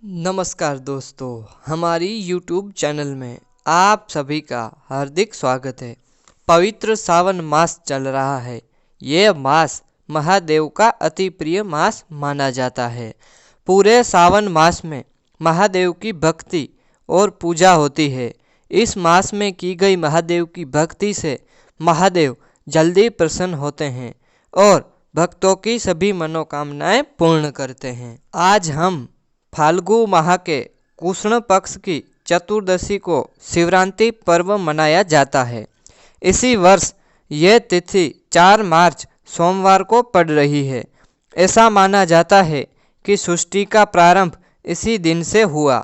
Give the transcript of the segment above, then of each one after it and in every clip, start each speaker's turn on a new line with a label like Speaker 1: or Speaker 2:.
Speaker 1: नमस्कार दोस्तों, हमारी YouTube चैनल में आप सभी का हार्दिक स्वागत है। पवित्र सावन मास चल रहा है। ये मास महादेव का अति प्रिय मास माना जाता है। पूरे सावन मास में महादेव की भक्ति और पूजा होती है। इस मास में की गई महादेव की भक्ति से महादेव जल्दी प्रसन्न होते हैं और भक्तों की सभी मनोकामनाएं पूर्ण करते हैं। आज हम फाल्गु माह के कृष्ण पक्ष की चतुर्दशी को शिवरात्रि पर्व मनाया जाता है। इसी वर्ष यह तिथि 4 मार्च सोमवार को पड़ रही है। ऐसा माना जाता है कि सृष्टि का प्रारंभ इसी दिन से हुआ।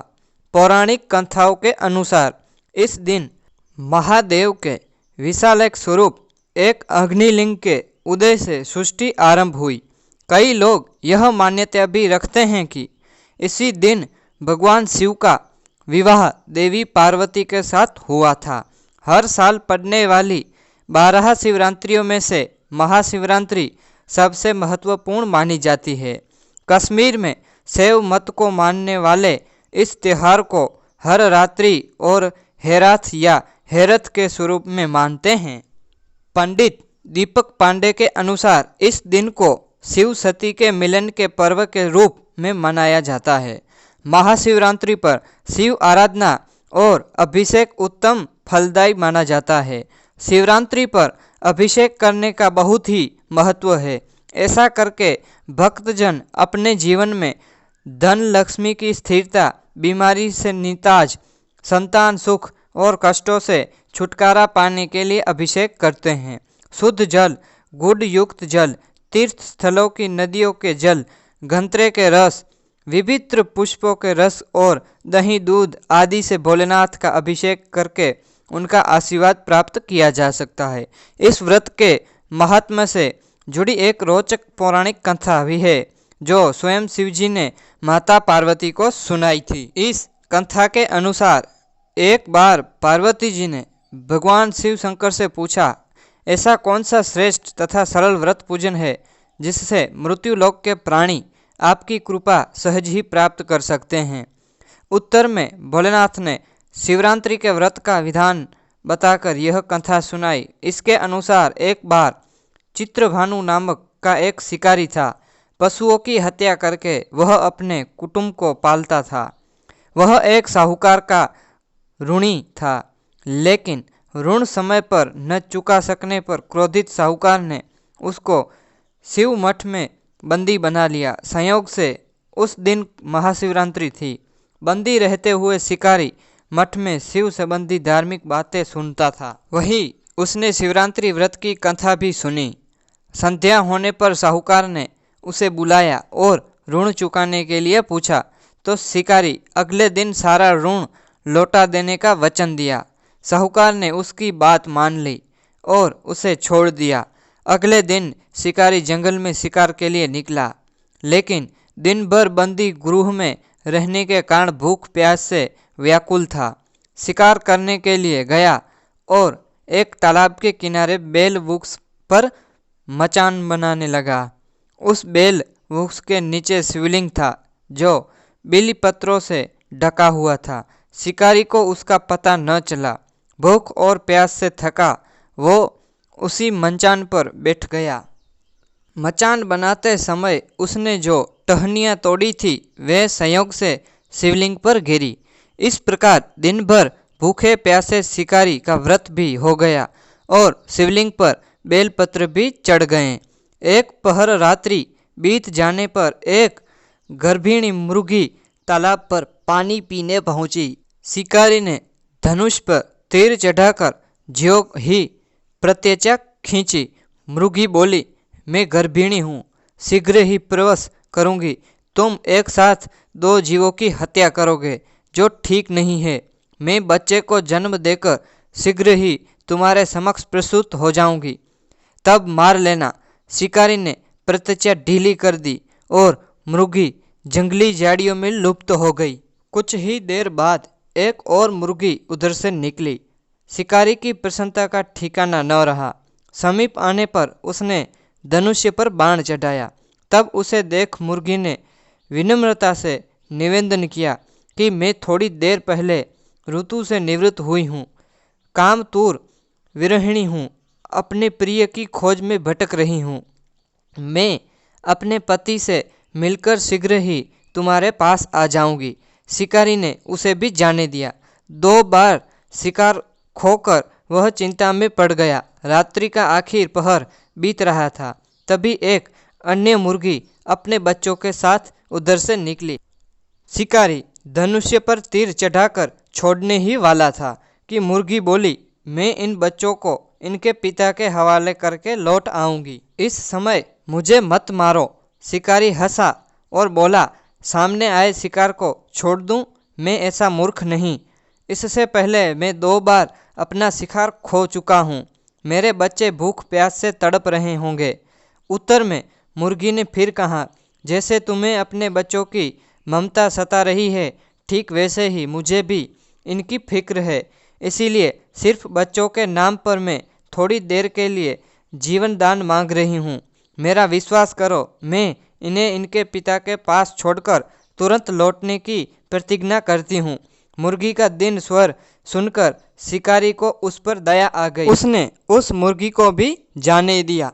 Speaker 1: पौराणिक कथाओं के अनुसार इस दिन महादेव के विशाल स्वरूप एक अग्निलिंग के उदय से सृष्टि आरंभ हुई। कई लोग यह मान्यता भी रखते हैं कि इसी दिन भगवान शिव का विवाह देवी पार्वती के साथ हुआ था। हर साल पड़ने वाली 12 शिवरात्रियों में से महाशिवरात्रि सबसे महत्वपूर्ण मानी जाती है। कश्मीर में शैव मत को मानने वाले इस त्यौहार को हर रात्रि और हेराथ या हेरथ के स्वरूप में मानते हैं। पंडित दीपक पांडे के अनुसार इस दिन को शिव सती के मिलन के पर्व के रूप में मनाया जाता है। महाशिवरात्रि पर शिव आराधना और अभिषेक उत्तम फलदायी माना जाता है। शिवरात्रि पर अभिषेक करने का बहुत ही महत्व है। ऐसा करके भक्तजन अपने जीवन में धन लक्ष्मी की स्थिरता, बीमारी से निताज, संतान सुख और कष्टों से छुटकारा पाने के लिए अभिषेक करते हैं। शुद्ध जल, गुड़ युक्त जल, तीर्थ स्थलों की नदियों के जल, गंतरे के रस, विभिन्न पुष्पों के रस और दही दूध आदि से भोलेनाथ का अभिषेक करके उनका आशीर्वाद प्राप्त किया जा सकता है। इस व्रत के महात्म्य से जुड़ी एक रोचक पौराणिक कथा भी है जो स्वयं शिवजी ने माता पार्वती को सुनाई थी। इस कथा के अनुसार एक बार पार्वती जी ने भगवान शिव शंकर से पूछा, ऐसा कौन सा श्रेष्ठ तथा सरल व्रत पूजन है जिससे मृत्युलोक के प्राणी आपकी कृपा सहज ही प्राप्त कर सकते हैं। उत्तर में भोलेनाथ ने शिवरात्रि के व्रत का विधान बताकर यह कथा सुनाई। इसके अनुसार एक बार चित्रभानु नामक का एक शिकारी था। पशुओं की हत्या करके वह अपने कुटुंब को पालता था। वह एक साहूकार का ऋणी था, लेकिन ऋण समय पर न चुका सकने पर क्रोधित साहूकार ने उसको शिव मठ में बंदी बना लिया। संयोग से उस दिन महाशिवरात्रि थी। बंदी रहते हुए शिकारी मठ में शिव संबंधी धार्मिक बातें सुनता था। वही उसने शिवरात्रि व्रत की कथा भी सुनी। संध्या होने पर साहूकार ने उसे बुलाया और ऋण चुकाने के लिए पूछा तो शिकारी अगले दिन सारा ऋण लौटा देने का वचन दिया। साहूकार ने उसकी बात मान ली और उसे छोड़ दिया। अगले दिन शिकारी जंगल में शिकार के लिए निकला, लेकिन दिन भर बंदी गृह में रहने के कारण भूख प्यास से व्याकुल था। शिकार करने के लिए गया और एक तालाब के किनारे बेल वृक्ष पर मचान बनाने लगा। उस बेल वृक्ष के नीचे शिवलिंग था जो बेली पत्रों से ढका हुआ था। शिकारी को उसका पता न चला। भूख और प्यास से थका वो उसी मचान पर बैठ गया। मचान बनाते समय उसने जो टहनियाँ तोड़ी थी वे संयोग से शिवलिंग पर गिरी। इस प्रकार दिन भर भूखे प्यासे शिकारी का व्रत भी हो गया और शिवलिंग पर बेलपत्र भी चढ़ गए। एक पहर रात्रि बीत जाने पर एक गर्भिणी मुर्गी तालाब पर पानी पीने पहुंची। शिकारी ने धनुष पर तीर चढ़ाकर ज्यों ही प्रत्येचा खींची। मुर्गी बोली, मैं गर्भिणी हूँ, शीघ्र ही प्रवेश करूँगी। तुम एक साथ 2 जीवों की हत्या करोगे, जो ठीक नहीं है। मैं बच्चे को जन्म देकर शीघ्र ही तुम्हारे समक्ष प्रस्तुत हो जाऊँगी, तब मार लेना। शिकारी ने प्रत्येचा ढीली कर दी और मुर्गी जंगली झाड़ियों में लुप्त हो गई। कुछ ही देर बाद एक और मुर्गी उधर से निकली। शिकारी की प्रसन्नता का ठिकाना न रहा। समीप आने पर उसने धनुष्य पर बाण चढ़ाया। तब उसे देख मुर्गी ने विनम्रता से निवेदन किया कि मैं थोड़ी देर पहले ऋतु से निवृत्त हुई हूँ, कामतूर विरहिणी हूँ, अपने प्रिय की खोज में भटक रही हूँ। मैं अपने पति से मिलकर शीघ्र ही तुम्हारे पास आ जाऊंगी। शिकारी ने उसे भी जाने दिया। 2 बार शिकार खोकर वह चिंता में पड़ गया। रात्रि का आखिर पहर बीत रहा था, तभी एक अन्य मुर्गी अपने बच्चों के साथ उधर से निकली। शिकारी धनुष्य पर तीर चढ़ाकर छोड़ने ही वाला था कि मुर्गी बोली, मैं इन बच्चों को इनके पिता के हवाले करके लौट आऊंगी, इस समय मुझे मत मारो। शिकारी हंसा और बोला, सामने आए शिकार को छोड़ दूं? मैं ऐसा मूर्ख नहीं। इससे पहले मैं 2 बार अपना शिकार खो चुका हूँ। मेरे बच्चे भूख प्यास से तड़प रहे होंगे। उत्तर में मुर्गी ने फिर कहा, जैसे तुम्हें अपने बच्चों की ममता सता रही है, ठीक वैसे ही मुझे भी इनकी फिक्र है। इसीलिए सिर्फ बच्चों के नाम पर मैं थोड़ी देर के लिए जीवन दान मांग रही हूँ। मेरा विश्वास करो, मैं इन्हें इनके पिता के पास छोड़कर तुरंत लौटने की प्रतिज्ञा करती हूँ। मुर्गी का दीन स्वर सुनकर शिकारी को उस पर दया आ गई। उसने उस मुर्गी को भी जाने दिया।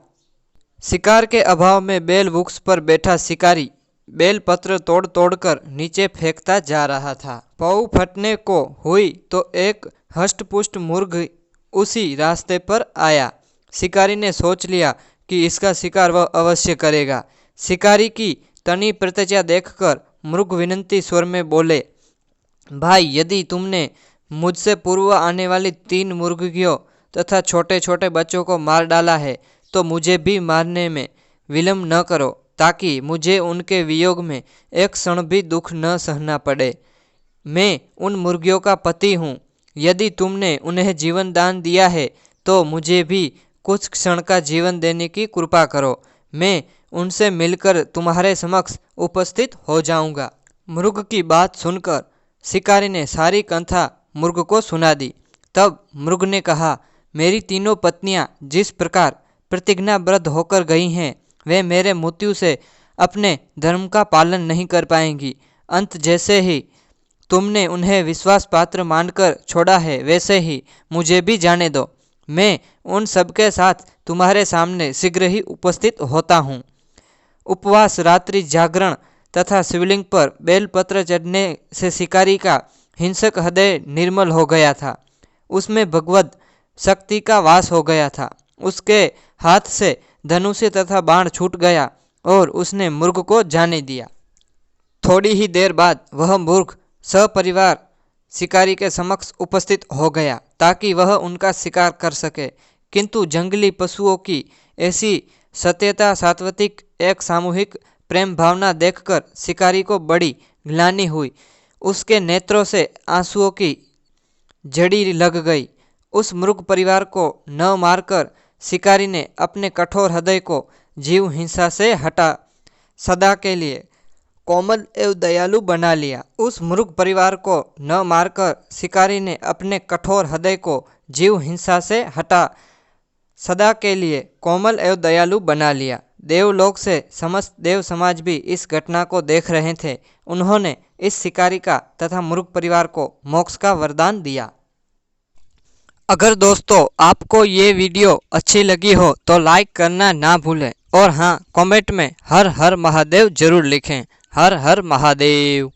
Speaker 1: शिकार के अभाव में बेल वृक्ष पर बैठा शिकारी बेल पत्र तोड़ तोड़कर नीचे फेंकता जा रहा था। पौ फटने को हुई तो एक हष्टपुष्ट मुर्ग उसी रास्ते पर आया। शिकारी ने सोच लिया कि इसका शिकार वह अवश्य करेगा। शिकारी की तनी प्रतिज्ञा देखकर मृग विनती स्वर में बोले, भाई, यदि तुमने मुझसे पूर्व आने वाली 3 मुर्गियों तथा छोटे छोटे बच्चों को मार डाला है तो मुझे भी मारने में विलम्ब न करो, ताकि मुझे उनके वियोग में एक क्षण भी दुख न सहना पड़े। मैं उन मुर्गियों का पति हूँ। यदि तुमने उन्हें जीवन दान दिया है तो मुझे भी कुछ क्षण का जीवन देने की कृपा करो। मैं उनसे मिलकर तुम्हारे समक्ष उपस्थित हो जाऊंगा। मृग की बात सुनकर शिकारी ने सारी कथा मृग को सुना दी। तब मृग ने कहा, मेरी 3 पत्नियां जिस प्रकार प्रतिज्ञाबद्ध होकर गई हैं, वे मेरे मृत्यु से अपने धर्म का पालन नहीं कर पाएंगी। अंत जैसे ही तुमने उन्हें विश्वास पात्र मानकर छोड़ा है, वैसे ही मुझे भी जाने दो। मैं उन सबके साथ तुम्हारे सामने शीघ्र ही उपस्थित होता हूँ। उपवास, रात्रि जागरण तथा शिवलिंग पर बेलपत्र चढ़ने से शिकारी का हिंसक हृदय निर्मल हो गया था। उसमें भगवत शक्ति का वास हो गया था। उसके हाथ से धनुष तथा बाण छूट गया और उसने मृग को जाने दिया। थोड़ी ही देर बाद वह मृग सपरिवार शिकारी के समक्ष उपस्थित हो गया ताकि वह उनका शिकार कर सके। किंतु जंगली पशुओं की ऐसी सत्यता, सात्विक एक सामूहिक प्रेम भावना देखकर शिकारी को बड़ी ग्लानि हुई। उसके नेत्रों से आंसुओं की झड़ी लग गई। उस मृग परिवार को न मारकर शिकारी ने अपने कठोर हृदय को जीव हिंसा से हटा सदा के लिए कोमल एवं दयालु बना लिया। उस मृग परिवार को न मारकर शिकारी ने अपने कठोर हृदय को जीव हिंसा से हटा सदा के लिए कोमल एवं दयालु बना लिया। देवलोक से समस्त देव समाज भी इस घटना को देख रहे थे। उन्होंने इस शिकारी का तथा मृग परिवार को मोक्ष का वरदान दिया। अगर दोस्तों आपको ये वीडियो अच्छी लगी हो तो लाइक करना ना भूलें और हाँ, कमेंट में हर हर महादेव जरूर लिखें। हर हर महादेव।